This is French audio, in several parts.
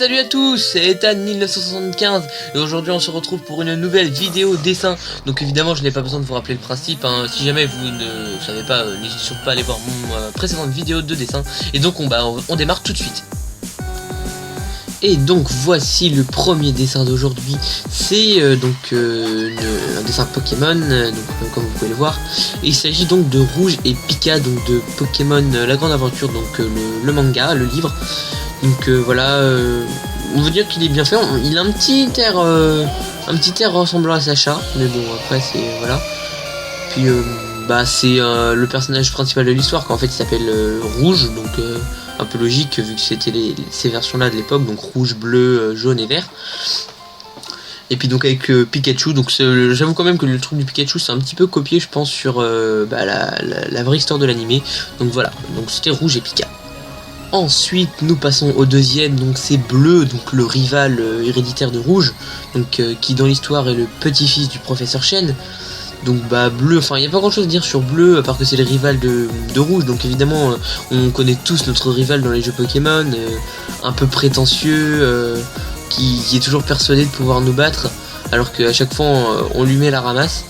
Salut à tous, c'est Ethan1975 et aujourd'hui on se retrouve pour une nouvelle vidéo dessin. Donc évidemment je n'ai pas besoin de vous rappeler le principe, hein. Si jamais vous ne savez pas, n'hésitez surtout pas à aller voir mon précédente vidéo de dessin. Et donc on démarre tout de suite. Et donc voici le premier dessin d'aujourd'hui. C'est un dessin Pokémon, comme vous pouvez le voir. Et il s'agit donc de Rouge et Pika, donc de Pokémon La Grande Aventure, donc le manga, le livre. Donc voilà, on veut dire qu'il est bien fait. Il a un petit air ressemblant à Sacha, mais bon après c'est voilà. Puis c'est le personnage principal de l'histoire, qu'en fait il s'appelle Rouge, donc un peu logique vu que c'était ces versions là de l'époque, donc rouge, bleu, jaune et vert. Et puis donc avec Pikachu, donc j'avoue quand même que le truc du Pikachu c'est un petit peu copié je pense sur la vraie histoire de l'animé. Donc voilà, donc c'était Rouge et Pika. Ensuite nous passons au deuxième, donc c'est Bleu, donc le rival héréditaire de Rouge, donc qui dans l'histoire est le petit-fils du professeur Chen. Donc Bleu, enfin il n'y a pas grand chose à dire sur Bleu à part que c'est le rival de Rouge. Donc évidemment on connaît tous notre rival dans les jeux Pokémon, un peu prétentieux, qui est toujours persuadé de pouvoir nous battre alors qu'à chaque fois on lui met la ramasse.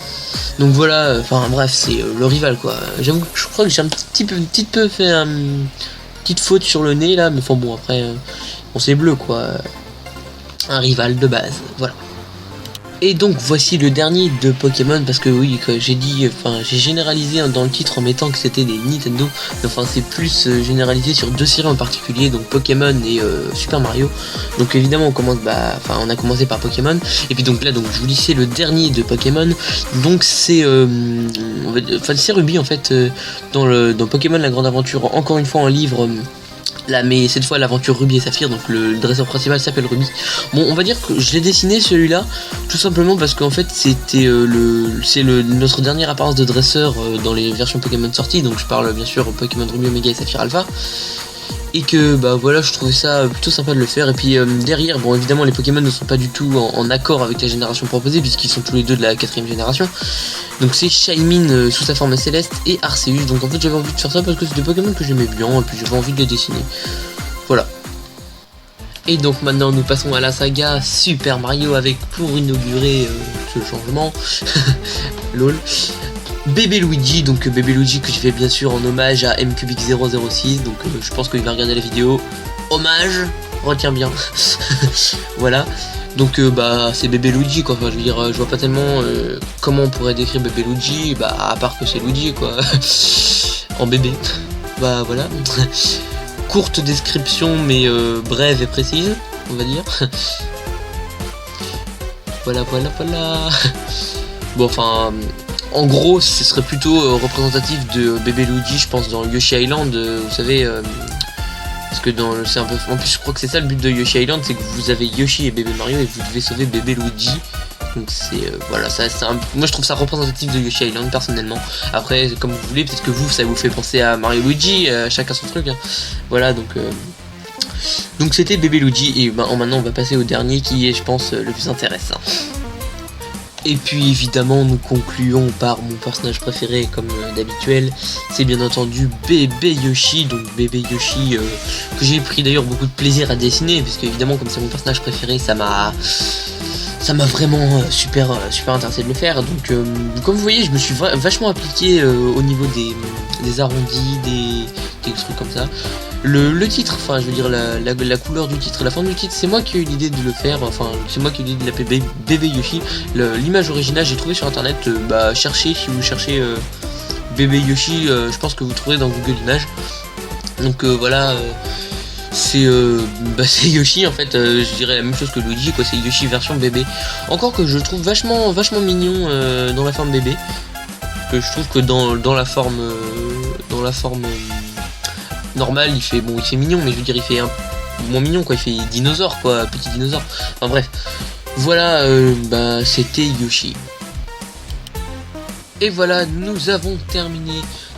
Donc voilà, enfin bref c'est le rival quoi. J'avoue que je crois que j'ai un petit peu fait petite faute sur le nez là, mais enfin bon après on sait Bleu quoi, un rival de base, voilà. Et donc voici le dernier de Pokémon, parce que oui, j'ai dit, j'ai généralisé dans le titre en mettant que c'était des Nintendo, mais enfin c'est plus généralisé sur deux séries en particulier, donc Pokémon et Super Mario. Donc évidemment on commence, on a commencé par Pokémon, et puis donc là donc je vous dis c'est le dernier de Pokémon, donc c'est c'est Ruby en fait, dans Pokémon La Grande Aventure, encore une fois un livre. Là, mais cette fois l'aventure Ruby et Saphir, donc le dresseur principal s'appelle Ruby. Bon, on va dire que je l'ai dessiné celui-là tout simplement parce qu'en fait c'était notre dernière apparence de dresseur dans les versions Pokémon sorties. Donc je parle bien sûr Pokémon Ruby Omega et Saphir Alpha. Et que voilà, je trouvais ça plutôt sympa de le faire. Et puis derrière, bon évidemment les Pokémon ne sont pas du tout en accord avec la génération proposée puisqu'ils sont tous les deux de la 4ème génération. Donc c'est Shaymin sous sa forme céleste et Arceus. Donc en fait j'avais envie de faire ça parce que c'est des Pokémon que j'aimais bien et puis j'avais envie de les dessiner. Voilà. Et donc maintenant nous passons à la saga Super Mario avec, pour inaugurer ce changement, lol, Bébé Luigi, donc Bébé Luigi que je fais bien sûr en hommage à MCubic006, donc je pense qu'il va regarder la vidéo. Hommage, retiens bien. Voilà. Donc c'est Bébé Luigi quoi, enfin je veux dire je vois pas tellement comment on pourrait décrire Bébé Luigi, à part que c'est Luigi quoi. En bébé. Voilà. Courte description mais brève et précise, on va dire. Voilà. Bon enfin en gros ce serait plutôt représentatif de Bébé Luigi je pense dans Yoshi Island, vous savez, parce que c'est un peu, en plus je crois que c'est ça le but de Yoshi Island, c'est que vous avez Yoshi et Bébé Mario et vous devez sauver Bébé Luigi. Donc c'est voilà, moi je trouve ça représentatif de Yoshi Island personnellement. Après comme vous voulez, peut-être que ça vous fait penser à Mario Luigi, chacun son truc hein. Voilà donc c'était Bébé Luigi et maintenant on va passer au dernier qui est je pense le plus intéressant. Et puis évidemment nous concluons par mon personnage préféré comme d'habituel, c'est bien entendu Bébé Yoshi, donc Bébé Yoshi que j'ai pris d'ailleurs beaucoup de plaisir à dessiner, parce qu'évidemment comme c'est mon personnage préféré ça m'a vraiment super intéressé de le faire. Donc comme vous voyez je me suis vachement appliqué au niveau des arrondis, des trucs comme ça. Le titre, enfin je veux dire la couleur du titre, la forme du titre, c'est moi qui ai eu l'idée de le faire, enfin c'est moi qui ai eu l'idée de l'appeler Bébé Yoshi. L'image originale j'ai trouvé sur internet, cherchez, si vous cherchez Bébé Yoshi, je pense que vous trouverez dans Google Images. Donc voilà, c'est Yoshi en fait, je dirais la même chose que Luigi quoi, c'est Yoshi version bébé. Encore que je trouve vachement mignon dans la forme bébé, que je trouve que dans la forme normal il fait mignon, mais je veux dire il fait un moins mignon quoi, il fait dinosaure quoi, petit dinosaure, enfin bref voilà. C'était Yoshi et voilà, nous avons terminé.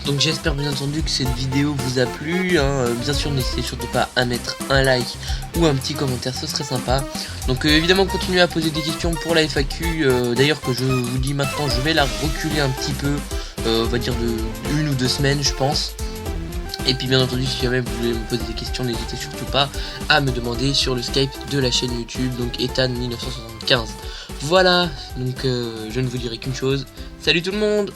Donc j'espère bien entendu que cette vidéo vous a plu hein. Bien sûr n'hésitez surtout pas à mettre un like ou un petit commentaire, ce serait sympa. Donc évidemment continuez à poser des questions pour la FAQ, d'ailleurs que je vous dis maintenant je vais la reculer un petit peu, on va dire de 1 ou 2 semaines je pense. Et puis bien entendu, si jamais vous voulez me poser des questions, n'hésitez surtout pas à me demander sur le Skype de la chaîne YouTube, donc Ethan1975. Voilà, donc je ne vous dirai qu'une chose, salut tout le monde!